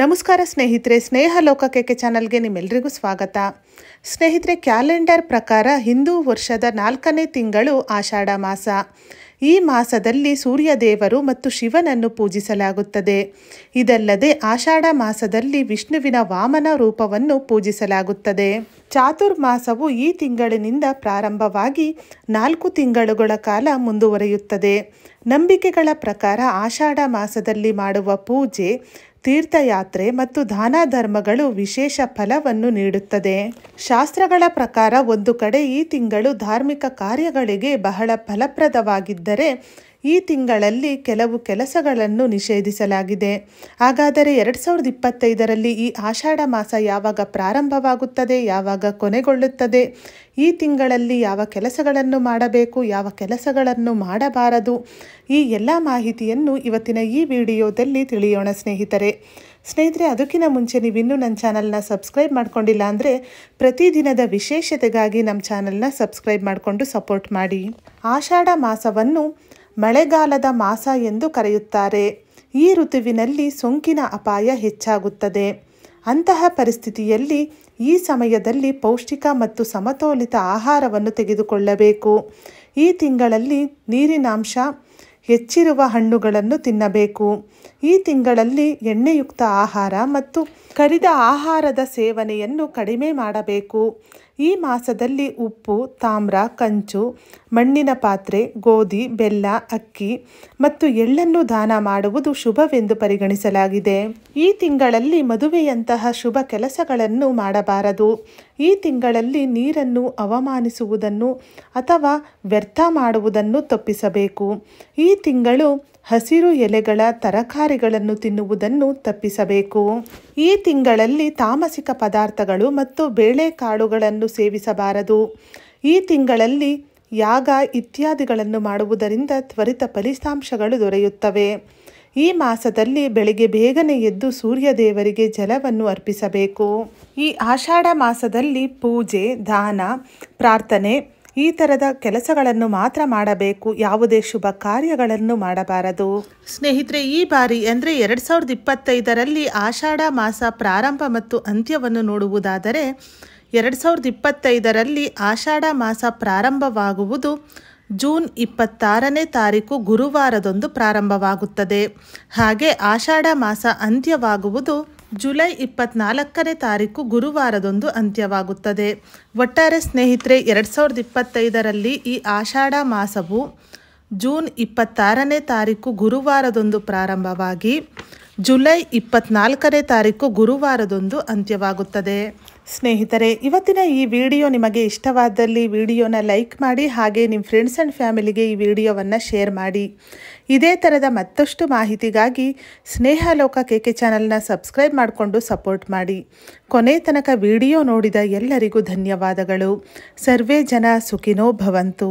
ನಮಸ್ಕಾರ ಸ್ನೇಹಿತರೆ, ಸ್ನೇಹ ಲೋಕಕ್ಕೆ ಚಾನಲ್ಗೆ ನಿಮ್ಮೆಲ್ಲರಿಗೂ ಸ್ವಾಗತ. ಸ್ನೇಹಿತರೆ, ಕ್ಯಾಲೆಂಡರ್ ಪ್ರಕಾರ ಹಿಂದೂ ವರ್ಷದ 4ನೇ ತಿಂಗಳು ಆಷಾಢ ಮಾಸ. ಈ ಮಾಸದಲ್ಲಿ ಸೂರ್ಯದೇವರು ಮತ್ತು ಶಿವನನ್ನು ಪೂಜಿಸಲಾಗುತ್ತದೆ. ಇದಲ್ಲದೆ ಆಷಾಢ ಮಾಸದಲ್ಲಿ ವಿಷ್ಣುವಿನ ವಾಮನ ರೂಪವನ್ನು ಪೂಜಿಸಲಾಗುತ್ತದೆ. ಚಾತುರ್ಮಾಸವು ಈ ತಿಂಗಳಿನಿಂದ ಪ್ರಾರಂಭವಾಗಿ 4 ತಿಂಗಳುಗಳ ಕಾಲ ಮುಂದುವರಿಯುತ್ತದೆ. ನಂಬಿಕೆಗಳ ಪ್ರಕಾರ ಆಷಾಢ ಮಾಸದಲ್ಲಿ ಮಾಡುವ ಪೂಜೆ, ತೀರ್ಥಯಾತ್ರೆ ಮತ್ತು ದಾನ ಧರ್ಮಗಳು ವಿಶೇಷ ಫಲವನ್ನು ನೀಡುತ್ತದೆ. ಶಾಸ್ತ್ರಗಳ ಪ್ರಕಾರ ಒಂದು ಕಡೆ ಈ ತಿಂಗಳು ಧಾರ್ಮಿಕ ಕಾರ್ಯಗಳಿಗೆ ಬಹಳ ಫಲಪ್ರದವಾಗಿದ್ದರೆ ಈ ತಿಂಗಳಲ್ಲಿ ಕೆಲವು ಕೆಲಸಗಳನ್ನು ನಿಷೇಧಿಸಲಾಗಿದೆ. ಹಾಗಾದರೆ 2025ರಲ್ಲಿ ಈ ಆಷಾಢ ಮಾಸ ಯಾವಾಗ ಪ್ರಾರಂಭವಾಗುತ್ತದೆ, ಯಾವಾಗ ಕೊನೆಗೊಳ್ಳುತ್ತದೆ, ಈ ತಿಂಗಳಲ್ಲಿ ಯಾವ ಕೆಲಸಗಳನ್ನು ಮಾಡಬೇಕು, ಯಾವ ಕೆಲಸಗಳನ್ನು ಮಾಡಬಾರದು, ಈ ಎಲ್ಲ ಮಾಹಿತಿಯನ್ನು ಇವತ್ತಿನ ಈ ವಿಡಿಯೋದಲ್ಲಿ ತಿಳಿಯೋಣ ಸ್ನೇಹಿತರೆ. ಅದಕ್ಕಿಂತ ಮುಂಚೆ ನೀವಿನ್ನೂ ನನ್ನ ಚಾನಲ್ನ ಸಬ್ಸ್ಕ್ರೈಬ್ ಮಾಡ್ಕೊಂಡಿಲ್ಲ ಅಂದರೆ ಪ್ರತಿದಿನದ ವಿಶೇಷತೆಗಾಗಿ ನಮ್ಮ ಚಾನಲ್ನ ಸಬ್ಸ್ಕ್ರೈಬ್ ಮಾಡಿಕೊಂಡು ಸಪೋರ್ಟ್ ಮಾಡಿ. ಆಷಾಢ ಮಾಸವನ್ನು ಮಳೆಗಾಲದ ಮಾಸ ಎಂದು ಕರೆಯುತ್ತಾರೆ. ಈ ಋತುವಿನಲ್ಲಿ ಸೋಂಕಿನ ಅಪಾಯ ಹೆಚ್ಚಾಗುತ್ತದೆ. ಅಂತಹ ಪರಿಸ್ಥಿತಿಯಲ್ಲಿ ಈ ಸಮಯದಲ್ಲಿ ಪೌಷ್ಟಿಕ ಮತ್ತು ಸಮತೋಲಿತ ಆಹಾರವನ್ನು ತೆಗೆದುಕೊಳ್ಳಬೇಕು. ಈ ತಿಂಗಳಲ್ಲಿ ನೀರಿನಾಂಶ ಹೆಚ್ಚಿರುವ ಹಣ್ಣುಗಳನ್ನು ತಿನ್ನಬೇಕು. ಈ ತಿಂಗಳಲ್ಲಿ ಎಣ್ಣೆಯುಕ್ತ ಆಹಾರ ಮತ್ತು ಕರಿದ ಆಹಾರದ ಸೇವನೆಯನ್ನು ಕಡಿಮೆ ಮಾಡಬೇಕು. ಈ ಮಾಸದಲ್ಲಿ ಉಪ್ಪು, ತಾಮ್ರ, ಕಂಚು, ಮಣ್ಣಿನ ಪಾತ್ರೆ, ಗೋಧಿ, ಬೆಲ್ಲ, ಅಕ್ಕಿ ಮತ್ತು ಎಳ್ಳನ್ನು ದಾನ ಮಾಡುವುದು ಶುಭವೆಂದು ಪರಿಗಣಿಸಲಾಗಿದೆ. ಈ ತಿಂಗಳಲ್ಲಿ ಮದುವೆಯಂತಹ ಶುಭ ಕೆಲಸಗಳನ್ನು ಮಾಡಬಾರದು. ಈ ತಿಂಗಳಲ್ಲಿ ನೀರನ್ನು ಅವಮಾನಿಸುವುದನ್ನು ಅಥವಾ ವ್ಯರ್ಥ ಮಾಡುವುದನ್ನು ತಪ್ಪಿಸಬೇಕು. ಈ ತಿಂಗಳು ಹಸಿರು ಎಲೆಗಳ ತರಕಾರಿಗಳನ್ನು ತಿನ್ನುವುದನ್ನು ತಪ್ಪಿಸಬೇಕು. ಈ ತಿಂಗಳಲ್ಲಿ ತಾಮಸಿಕ ಪದಾರ್ಥಗಳು ಮತ್ತು ಬೇಳೆಕಾಳುಗಳನ್ನು ಸೇವಿಸಬಾರದು. ಈ ತಿಂಗಳಲ್ಲಿ ಯಾಗ ಇತ್ಯಾದಿಗಳನ್ನು ಮಾಡುವುದರಿಂದ ತ್ವರಿತ ಫಲಿತಾಂಶಗಳು ದೊರೆಯುತ್ತವೆ. ಈ ಮಾಸದಲ್ಲಿ ಬೆಳಿಗ್ಗೆ ಬೇಗನೆ ಎದ್ದು ಸೂರ್ಯದೇವರಿಗೆ ಜಲವನ್ನು ಅರ್ಪಿಸಬೇಕು. ಈ ಆಷಾಢ ಮಾಸದಲ್ಲಿ ಪೂಜೆ, ದಾನ, ಪ್ರಾರ್ಥನೆ ಈ ಥರದ ಕೆಲಸಗಳನ್ನು ಮಾತ್ರ ಮಾಡಬೇಕು. ಯಾವುದೇ ಶುಭ ಕಾರ್ಯಗಳನ್ನು ಮಾಡಬಾರದು. ಸ್ನೇಹಿತರೆ, ಈ ಬಾರಿ ಅಂದರೆ 2025ರಲ್ಲಿ ಆಷಾಢ ಮಾಸ ಪ್ರಾರಂಭ ಮತ್ತು ಅಂತ್ಯವನ್ನು ನೋಡುವುದಾದರೆ 2025ರಲ್ಲಿ ಆಷಾಢ ಮಾಸ ಪ್ರಾರಂಭವಾಗುವುದು ಜೂನ್ 26ನೇ ತಾರೀಕು ಗುರುವಾರದಂದು ಪ್ರಾರಂಭವಾಗುತ್ತದೆ. ಹಾಗೆ ಆಷಾಢ ಮಾಸ ಅಂತ್ಯವಾಗುವುದು ಜುಲೈ 24ನೇ ತಾರೀಕು ಗುರುವಾರದಂದು ಅಂತ್ಯವಾಗುತ್ತದೆ. ಒಟ್ಟಾರೆ ಸ್ನೇಹಿತರೆ, 2025ರಲ್ಲಿ ಈ ಆಷಾಢ ಮಾಸವು ಜೂನ್ 26ನೇ ತಾರೀಕು ಗುರುವಾರದಂದು ಪ್ರಾರಂಭವಾಗಿ ಜುಲೈ 24ನೇ ತಾರೀಕು ಗುರುವಾರದಂದು ಅಂತ್ಯವಾಗುತ್ತದೆ. ಸ್ನೇಹಿತರೆ, ಇವತ್ತಿನ ಈ ವಿಡಿಯೋ ನಿಮಗೆ ಇಷ್ಟವಾದಲ್ಲಿ ವಿಡಿಯೋನ ಲೈಕ್ ಮಾಡಿ, ಹಾಗೆ ನಿಮ್ಮ ಫ್ರೆಂಡ್ಸ್ ಆ್ಯಂಡ್ ಫ್ಯಾಮಿಲಿಗೆ ಈ ವಿಡಿಯೋವನ್ನು ಶೇರ್ ಮಾಡಿ. ಇದೇ ಥರದ ಮತ್ತಷ್ಟು ಮಾಹಿತಿಗಾಗಿ ಸ್ನೇಹ ಲೋಕ KK ಚಾನಲ್ನ ಸಬ್ಸ್ಕ್ರೈಬ್ ಮಾಡಿಕೊಂಡು ಸಪೋರ್ಟ್ ಮಾಡಿ. ಕೊನೆ ತನಕ ವಿಡಿಯೋ ನೋಡಿದ ಎಲ್ಲರಿಗೂ ಧನ್ಯವಾದಗಳು. ಸರ್ವೇ ಜನ ಸುಖಿನೋ ಭವಂತು.